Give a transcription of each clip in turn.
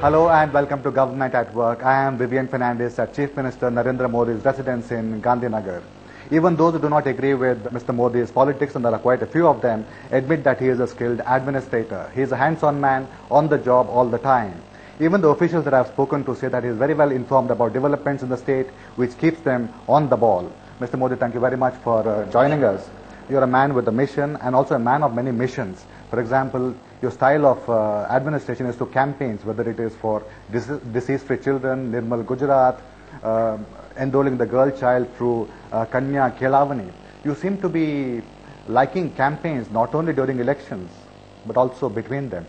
Hello and welcome to Government at Work. I am Vivian Fernandes at Chief Minister Narendra Modi's residence in Gandhinagar. Even those who do not agree with Mr. Modi's politics, and there are quite a few of them, admit that he is a skilled administrator. He is a hands-on man, on the job all the time. Even the officials that I have spoken to say that he is very well informed about developments in the state, which keeps them on the ball. Mr. Modi, thank you very much for joining us. You are a man with a mission and also a man of many missions. For example, your style of administration is to campaigns, whether it is for deceased-free children, Nirmal Gujarat, enrolling the girl child through Kanya Kelavani. You seem to be liking campaigns not only during elections, but also between them.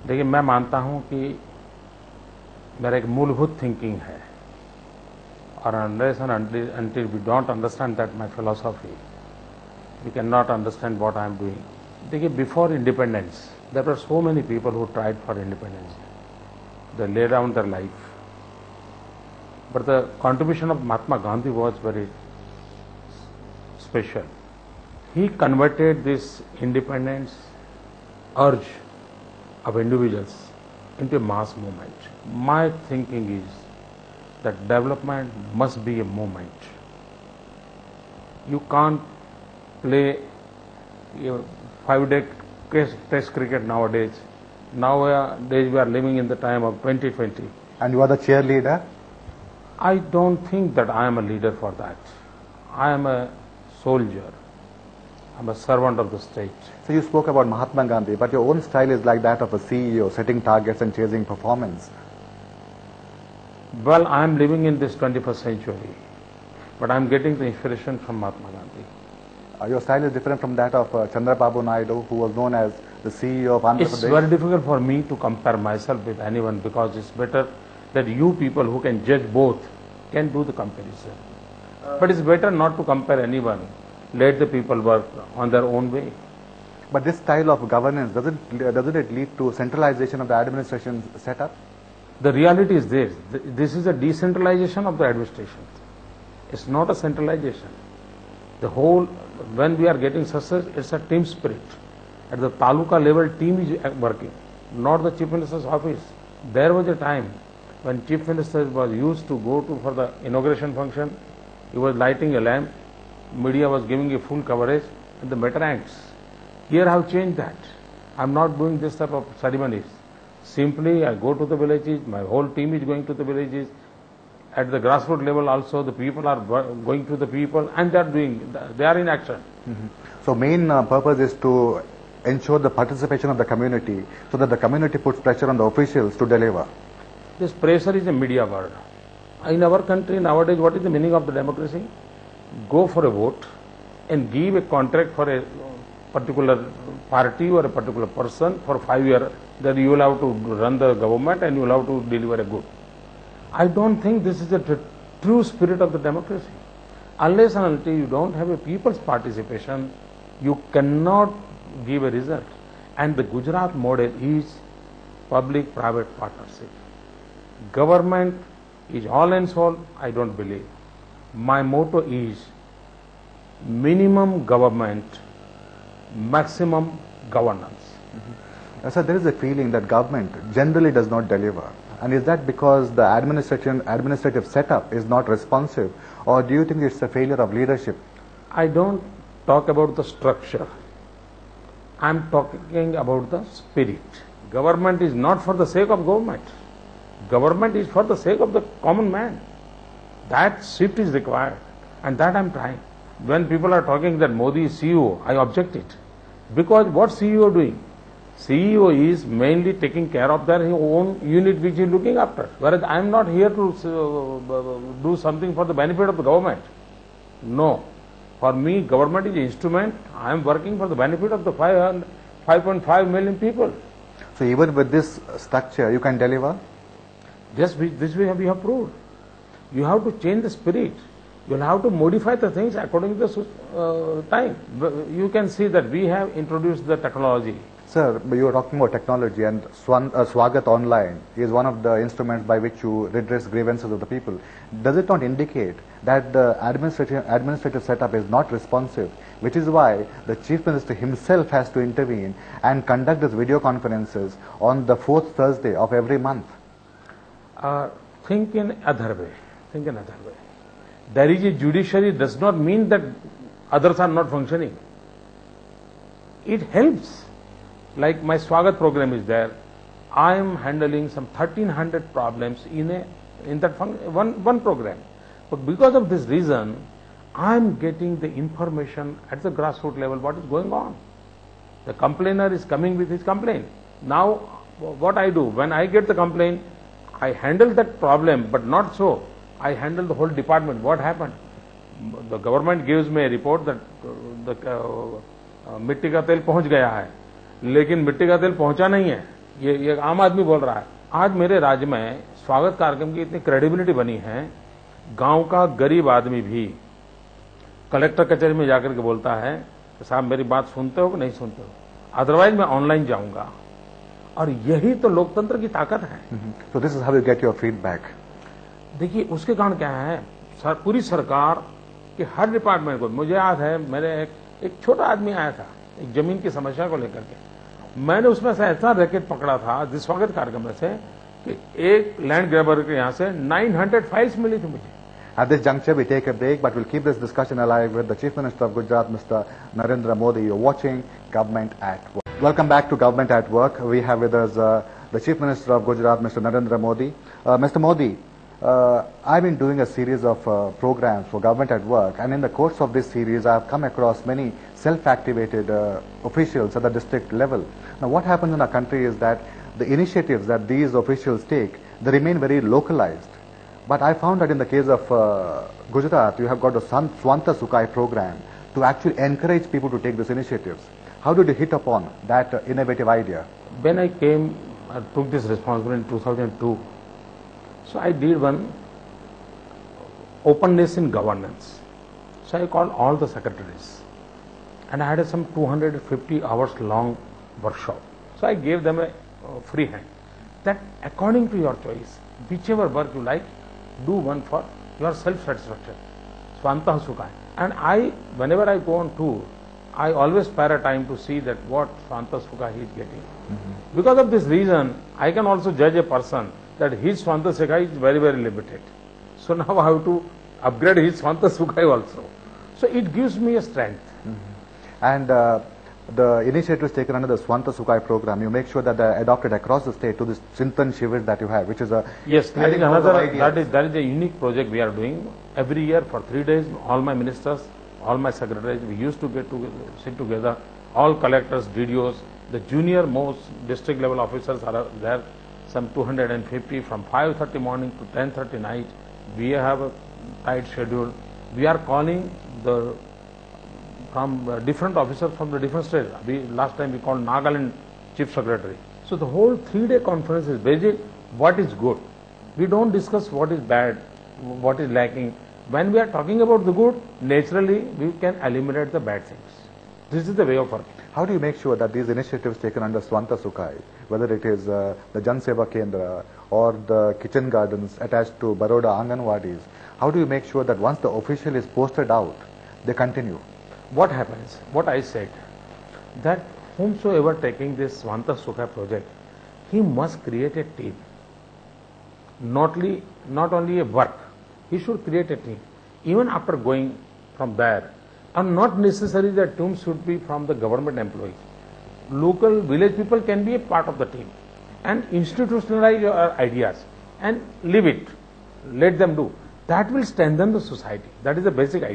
देखिए, मैं मानता हूं कि मेरा एक मूलभूत thinking है, और unless and until we don't understand that my philosophy, we cannot understand what I am doing. देखिए, before independence, there were so many people who tried for independence. They laid down their life. But the contribution of Mahatma Gandhi was very special. He converted this independence urge of individuals into a mass movement. My thinking is that development must be a movement. You can't play your 5-day test cricket nowadays. Nowadays we are living in the time of 2020. And you are the cheerleader? I don't think that I am a leader for that. I am a soldier. I'm a servant of the state. So you spoke about Mahatma Gandhi, but your own style is like that of a CEO, setting targets and chasing performance. Well, I am living in this 21st century, but I am getting the inspiration from Mahatma Gandhi. Your style is different from that of Chandrababu Naidu, who was known as the CEO of Andhra Pradesh. It's very difficult for me to compare myself with anyone, because it's better that you people who can judge both can do the comparison. But it's better not to compare anyone. Let the people work on their own way. But this style of governance, doesn't it lead to centralization of the administration setup? The reality is this. This is a decentralization of the administration. It's not a centralization. The whole, when we are getting success, it's a team spirit. At the taluka level, team is working, not the Chief Minister's office. There was a time when Chief Minister was used to go to for the inauguration function. He was lighting a lamp, media was giving a full coverage, and the matter ends. Here I have changed that. I am not doing this type of ceremonies. Simply I go to the villages, my whole team is going to the villages. At the grassroots level also, the people are going to the people, and they are in action. So main purpose is to ensure the participation of the community, so that the community puts pressure on the officials to deliver. This pressure is a media word. In our country nowadays, what is the meaning of the democracy? Go for a vote and give a contract for a particular party or a particular person for 5 years, that you will have to run the government and you will have to deliver a good. I don't think this is the true spirit of the democracy. Unless and until you don't have a people's participation, you cannot give a result. And the Gujarat model is public-private partnership. Government is all and all, I don't believe. My motto is minimum government, maximum governance. So there is a feeling that government generally does not deliver. And is that because the administrative setup is not responsive, or do you think it's a failure of leadership? I don't talk about the structure. I'm talking about the spirit. Government is not for the sake of government. Government is for the sake of the common man. That shift is required, and that I'm trying. When people are talking that Modi is CEO, I object it. Because what CEO doing? CEO is mainly taking care of their own unit which he is looking after. Whereas I am not here to do something for the benefit of the government. No. For me, government is an instrument. I am working for the benefit of the 5.5 million people. So even with this structure, you can deliver? Yes, this we have proved. You have to change the spirit. You will have to modify the things according to the time. You can see that we have introduced the technology. Sir, you were talking about technology, and Swagat Online is one of the instruments by which you redress grievances of the people. Does it not indicate that the administrative setup is not responsive, which is why the Chief Minister himself has to intervene and conduct his video conferences on the 4th Thursday of every month? think in other way. Think in other way. There is a judiciary does not mean that others are not functioning. It helps. Like my Swagat program is there. I am handling some 1300 problems in that one program. But because of this reason, I am getting the information at the grassroots level what is going on. The complainer is coming with his complaint. Now, what I do, when I get the complaint, I handle that problem, but not so. I handle the whole department. What happened? The government gives me a report that मिट्टी का तेल पहुंच गया है, लेकिन मिट्टी का तेल पहुंचा नहीं है. ये आम आदमी बोल रहा है. आज मेरे राज्य में स्वागत कार्यक्रम की इतनी क्रेडिबिलिटी बनी है, गांव का गरीब आदमी भी कलेक्टर कचहरी में जाकर के बोलता है कि साहब मेरी बात सुनते हो कि नहीं सुनते हो, अदरवाइज मैं ऑनलाइन जाऊंगा. और यही तो लोकतंत्र की ताकत है. So this is how you get your feedback. देखिए उसके कारण क्या है, पूरी सरकार के हर डिपार्टमेंट को, मुझे याद है मेरे एक छोटा आदमी आया था एक जमीन की समस्या को लेकर के, मैंने उसमें से ऐसा रैकेट पकड़ा था जिस स्वागत कार्यक्रम में से कि एक लैंड ग्रैबर के यहाँ से 900 फाइल्स मिली थी मुझे. At this juncture, we take a break, but we'll keep this discussion alive with the Chief Minister of Gujarat, Mr. Narendra Modi. You're watching Government at Work. Welcome back to Government at Work. We have with us the Chief Minister of Gujarat, Mr. Narendra Modi. Mr. Modi, I've been doing a series of programs for Government at Work, and in the course of this series, I've come across many self-activated officials at the district level. Now, what happens in our country is that the initiatives that these officials take, they remain very localized. But I found that in the case of Gujarat, you have got a Swanta Sukai program to actually encourage people to take these initiatives. How did you hit upon that innovative idea? When I came, I took this responsibility in 2002. So I did one openness in governance. So I called all the secretaries and I had some 250 hours long workshop. So I gave them a free hand that according to your choice, whichever work you like, do one for your self-satisfaction. Swanta Sukai. And whenever I go on tour, I always spare a time to see that what Swanta Sukai he is getting. Because of this reason, I can also judge a person that his Swanta Sukai is very, very limited. So now I have to upgrade his Swanta Sukai also. So it gives me a strength. And the initiatives taken under the Swanta Sukai program, you make sure that they're adopted across the state to this Chintan Shivir that you have, which is a... Yes, that is another, that is a unique project we are doing. Every year for 3 days, all my ministers, all my secretaries, we used to get together, sit together, all collectors, DDOs, the junior most district level officers are there, some 250 from 5:30 morning to 10:30 night. We have a tight schedule. We are calling from different officers from the different states. Last time we called Nagaland Chief Secretary. So the whole 3-day conference is basically what is good. We don't discuss what is bad, what is lacking. When we are talking about the good, naturally we can eliminate the bad things. This is the way of working. How do you make sure that these initiatives taken under Swanta Sukai, whether it is the Jan Seva Kendra or the kitchen gardens attached to Baroda Anganwadis, how do you make sure that once the official is posted out, they continue? What happens, what I said, that whomsoever taking this Swanta Sukai project, he must create a team. Not only a work, he should create a team. Even after going from there, and not necessarily that team should be from the government employees. Local village people can be a part of the team and institutionalize your ideas and leave it. Let them do. That will strengthen the society. That is the basic idea.